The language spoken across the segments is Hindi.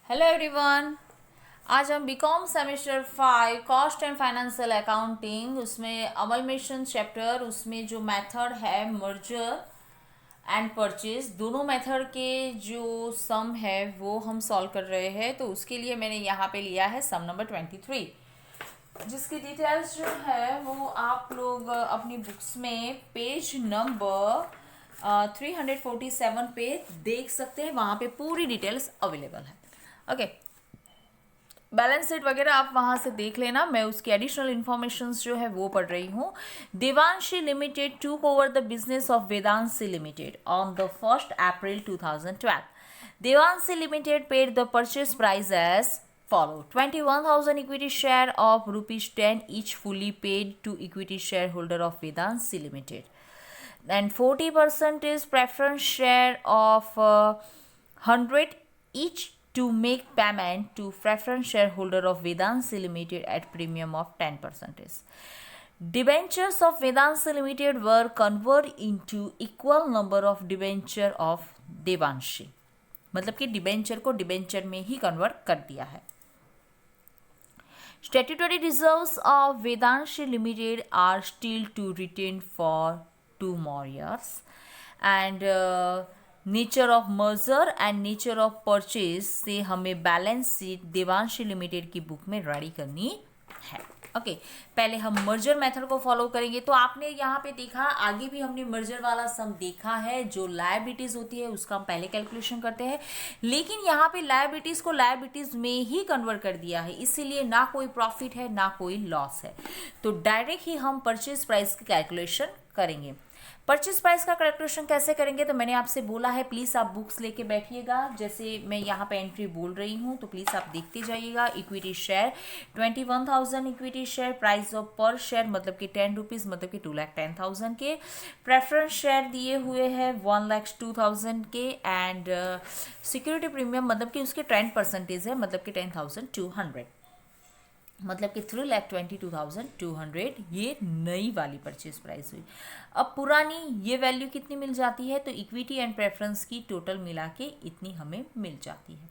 Hello everyone. आज हम BCom semester 5 cost and financial accounting उसमें अमलमेशन चैप्टर उसमें जो मेथड है मर्जर एंड परचेज दोनों मेथड के जो सम है वो हम सॉल्व कर रहे हैं। तो उसके लिए मैंने यहाँ पे लिया है सम नंबर 23, जिसकी डिटेल्स जो है वो आप लोग अपनी बुक्स में पेज नंबर 347 पे देख सकते हैं। वहाँ पे पूरी डिटेल्स अवेलेबल है। ओके, बैलेंस शीट वगैरह आप वहाँ से देख लेना। मैं उसकी एडिशनल इन्फॉर्मेशन जो है वो पढ़ रही हूँ। Devanshi limited took over the business of Vedanshi limited on the 1st April 2012. Devanshi Limited paid the purchase price as follow: 21,000 equity share of rupees 10 each fully paid to equity shareholder of Vedanshi Limited, and 40% is preference share of 100 each to make payment to preference shareholder of Vedanshi Limited at premium of 10%. Debentures of Vedanshi Limited were converted into equal number of debenture of Devanshi. मतलब कि डिबेंचर को डिबेंचर में ही कन्वर्ट कर दिया है। Statutory reserves of Vedanshi Limited are still to retain for 2 more years, and nature of merger and nature of purchase से हमें बैलेंस शीट देवांशी लिमिटेड की बुक में रेडी करनी है। ओके, पहले हम मर्जर मेथड को फॉलो करेंगे। तो आपने यहाँ पे देखा, आगे भी हमने मर्जर वाला सम देखा है। जो लायबिलिटीज होती है उसका हम पहले कैलकुलेशन करते हैं, लेकिन यहाँ पे लायबिलिटीज को लायबिलिटीज में ही कन्वर्ट कर दिया है, इसीलिए ना कोई प्रॉफिट है ना कोई लॉस है। तो डायरेक्ट ही हम परचेज प्राइस की कैलकुलेशन करेंगे। परचेज प्राइस का कैलकुलेशन कैसे करेंगे, तो मैंने आपसे बोला है प्लीज़ आप बुक्स लेके बैठिएगा। जैसे मैं यहाँ पे एंट्री बोल रही हूँ तो प्लीज़ आप देखते जाइएगा। Equity share 21,000 equity share, price of पर शेयर मतलब कि 10 रुपीज़, मतलब कि 2,10,000 के। प्रेफरेंस शेयर दिए हुए हैं 1,02,000 के, एंड सिक्योरिटी प्रीमियम मतलब कि उसके 10% है, मतलब कि 10,200, मतलब कि 3,22,200 ये नई वाली परचेज प्राइस हुई। अब पुरानी ये वैल्यू कितनी मिल जाती है, तो इक्विटी एंड प्रेफरेंस की टोटल मिला के इतनी हमें मिल जाती है।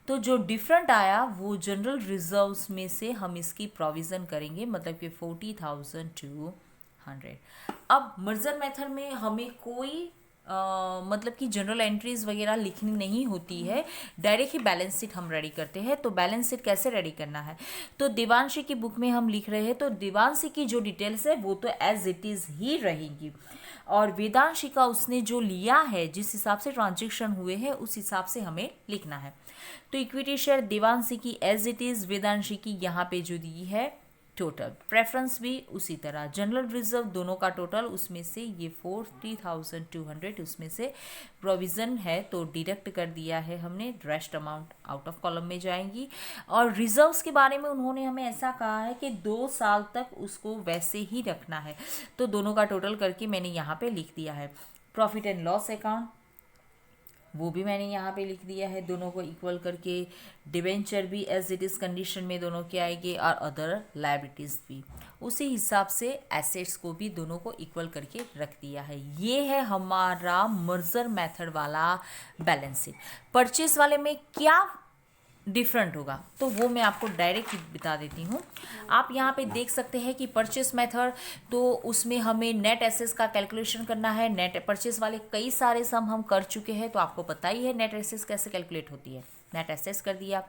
तो जो डिफरेंट आया वो जनरल रिजर्व्स में से हम इसकी प्रोविज़न करेंगे, मतलब कि 40,200। अब मर्जर मेथड में हमें कोई मतलब कि जनरल एंट्रीज वगैरह लिखनी नहीं होती है, डायरेक्ट ही बैलेंस शीट हम रेडी करते हैं। तो बैलेंस शीट कैसे रेडी करना है, तो देवांशी की बुक में हम लिख रहे हैं, तो देवांशी की जो डिटेल्स है वो तो एज इट इज़ ही रहेंगी, और वेदांशी का उसने जो लिया है, जिस हिसाब से ट्रांजेक्शन हुए हैं उस हिसाब से हमें लिखना है। तो इक्विटी शेयर देवांशी की एज इट इज़, वेदांशी की यहाँ पे जो दी है टोटल, प्रेफरेंस भी उसी तरह, जनरल रिजर्व दोनों का टोटल, उसमें से ये 40,200 उसमें से प्रोविज़न है तो डिडक्ट कर दिया है हमने, rest amount out of column में जाएंगी। और रिजर्व्स के बारे में उन्होंने हमें ऐसा कहा है कि 2 साल तक उसको वैसे ही रखना है, तो दोनों का टोटल करके मैंने यहाँ पे लिख दिया है। प्रॉफिट एंड लॉस अकाउंट वो भी मैंने यहाँ पे लिख दिया है, दोनों को इक्वल करके। डिबेंचर भी एज इट इज़ कंडीशन में दोनों के आएंगे, और अदर लायबिलिटीज़ भी उसी हिसाब से, एसेट्स को भी दोनों को इक्वल करके रख दिया है। ये है हमारा मर्जर मेथड वाला बैलेंस शीट। परचेस वाले में क्या डिफरेंट होगा तो वो मैं आपको डायरेक्ट बता देती हूँ। आप यहाँ पे देख सकते हैं कि परचेस मेथड, तो उसमें हमें नेट एसेट्स का कैलकुलेशन करना है। नेट परचेस वाले कई सारे सम हम कर चुके हैं, तो आपको पता ही है नेट एसेट्स कैसे कैलकुलेट होती है। नेट एसेट्स कर दिया।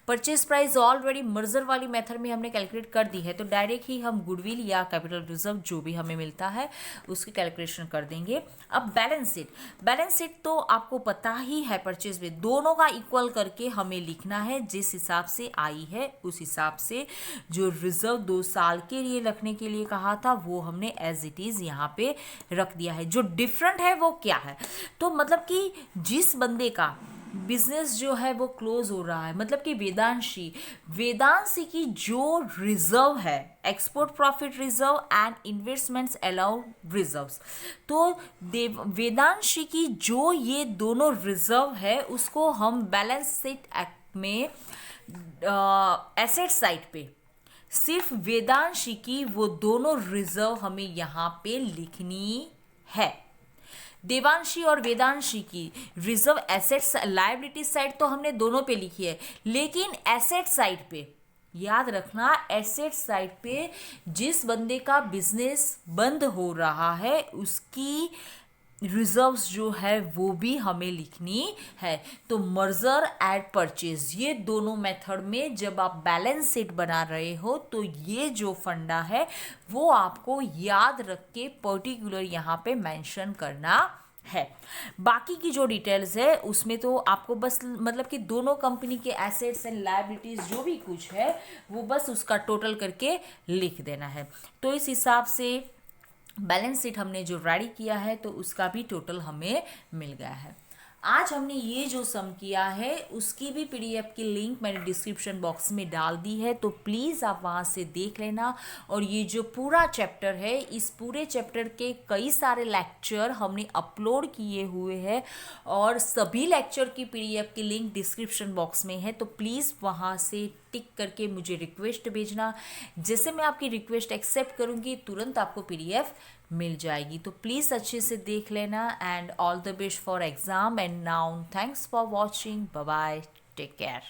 परचेस प्राइस ऑलरेडी मर्जर वाली मेथड में हमने कैलकुलेट कर दी है, तो डायरेक्ट ही हम गुडविल या कैपिटल रिजर्व जो भी हमें मिलता है उसकी कैलकुलेशन कर देंगे। अब बैलेंस शीट, बैलेंस शीट तो आपको पता ही है, परचेज में दोनों का इक्वल करके हमें लिखना है। जिस हिसाब से आई है उस हिसाब से जो रिजर्व 2 साल के लिए रखने के लिए कहा था वो हमने एज इट इज़ यहाँ पे रख दिया है। जो डिफरेंट है वो क्या है, तो मतलब कि जिस बंदे का बिजनेस जो है वो क्लोज हो रहा है, मतलब कि वेदांशी की जो रिजर्व है, export profit reserve and investments allowed reserves, तो वेदांशी की जो ये दोनों रिजर्व है उसको हम बैलेंस शीट एक्ट में एसेट साइड पे सिर्फ वेदांशी की वो दोनों रिजर्व हमें यहाँ पे लिखनी है। देवांशी और वेदांशी की रिजर्व एसेट्स लायबिलिटी साइड तो हमने दोनों पे लिखी है, लेकिन एसेट साइड पे याद रखना, एसेट साइड पे जिस बंदे का बिजनेस बंद हो रहा है उसकी रिजर्व्स जो है वो भी हमें लिखनी है। तो मर्जर एंड परचेज, ये दोनों मेथड में जब आप बैलेंस शीट बना रहे हो तो ये जो फंडा है वो आपको याद रख के पर्टिकुलर यहाँ पे मेंशन करना है। बाकी की जो डिटेल्स है उसमें तो आपको बस मतलब कि दोनों कंपनी के एसेट्स एंड लायबिलिटीज जो भी कुछ है वो बस उसका टोटल करके लिख देना है। तो इस हिसाब से बैलेंस शीट हमने जो रेडी किया है तो उसका भी टोटल हमें मिल गया है। आज हमने ये जो सम किया है उसकी भी पीडीएफ की लिंक मैंने डिस्क्रिप्शन बॉक्स में डाल दी है, तो प्लीज़ आप वहाँ से देख लेना। और ये जो पूरा चैप्टर है, इस पूरे चैप्टर के कई सारे लेक्चर हमने अपलोड किए हुए हैं और सभी लेक्चर की पीडीएफ की लिंक डिस्क्रिप्शन बॉक्स में है, तो प्लीज़ वहाँ से टिक करके मुझे रिक्वेस्ट भेजना। जैसे मैं आपकी रिक्वेस्ट एक्सेप्ट करूँगी तुरंत आपको पीडीएफ मिल जाएगी। तो प्लीज़ अच्छे से देख लेना and all the best for exam. And now thanks for watching, bye bye, take care.